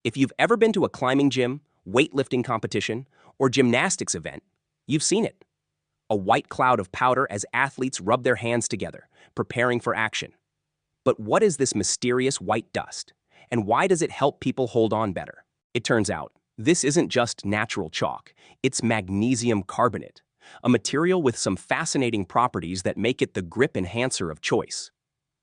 If you've ever been to a climbing gym, weightlifting competition, or gymnastics event, you've seen it. A white cloud of powder as athletes rub their hands together, preparing for action. But what is this mysterious white dust? And why does it help people hold on better? It turns out, this isn't just natural chalk, it's magnesium carbonate, a material with some fascinating properties that make it the grip enhancer of choice.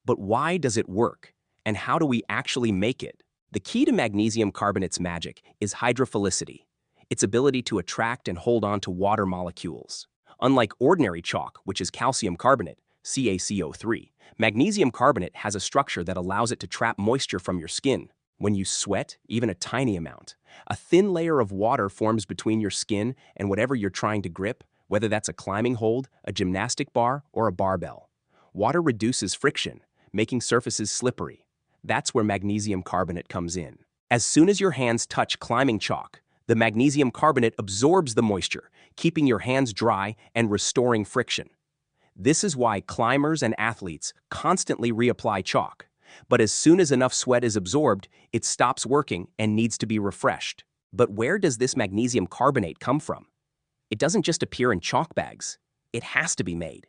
But why does it work? And how do we actually make it? The key to magnesium carbonate's magic is hydrophilicity, its ability to attract and hold on to water molecules. Unlike ordinary chalk, which is calcium carbonate, CaCO₃, magnesium carbonate has a structure that allows it to trap moisture from your skin. When you sweat, even a tiny amount, a thin layer of water forms between your skin and whatever you're trying to grip, whether that's a climbing hold, a gymnastic bar, or a barbell. Water reduces friction, making surfaces slippery. That's where magnesium carbonate comes in. As soon as your hands touch climbing chalk, the magnesium carbonate absorbs the moisture, keeping your hands dry and restoring friction. This is why climbers and athletes constantly reapply chalk. But as soon as enough sweat is absorbed, it stops working and needs to be refreshed. But where does this magnesium carbonate come from? It doesn't just appear in chalk bags. It has to be made.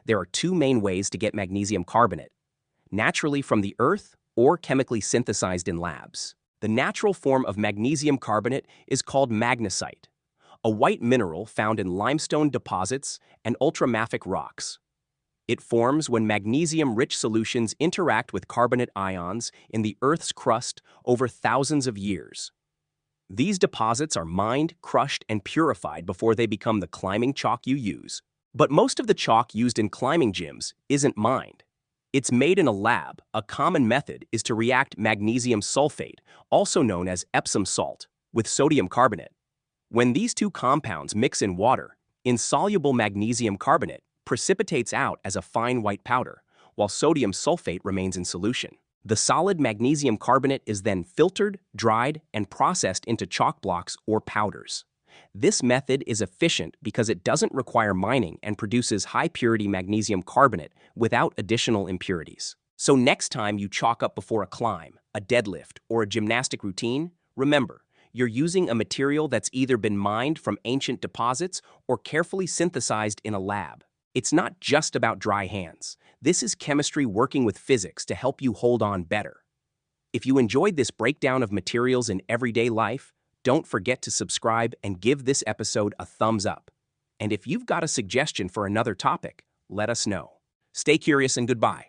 There are two main ways to get magnesium carbonate: naturally from the earth or chemically synthesized in labs. The natural form of magnesium carbonate is called magnesite, a white mineral found in limestone deposits and ultramafic rocks. It forms when magnesium-rich solutions interact with carbonate ions in the Earth's crust over thousands of years. These deposits are mined, crushed, and purified before they become the climbing chalk you use. But most of the chalk used in climbing gyms isn't mined. It's made in a lab. A common method is to react magnesium sulfate, also known as Epsom salt, with sodium carbonate. When these two compounds mix in water, insoluble magnesium carbonate precipitates out as a fine white powder, while sodium sulfate remains in solution. The solid magnesium carbonate is then filtered, dried, and processed into chalk blocks or powders. This method is efficient because it doesn't require mining and produces high-purity magnesium carbonate without additional impurities. So next time you chalk up before a climb, a deadlift, or a gymnastic routine, remember, you're using a material that's either been mined from ancient deposits or carefully synthesized in a lab. It's not just about dry hands. This is chemistry working with physics to help you hold on better. If you enjoyed this breakdown of materials in everyday life, don't forget to subscribe and give this episode a thumbs up. And if you've got a suggestion for another topic, let us know. Stay curious and goodbye.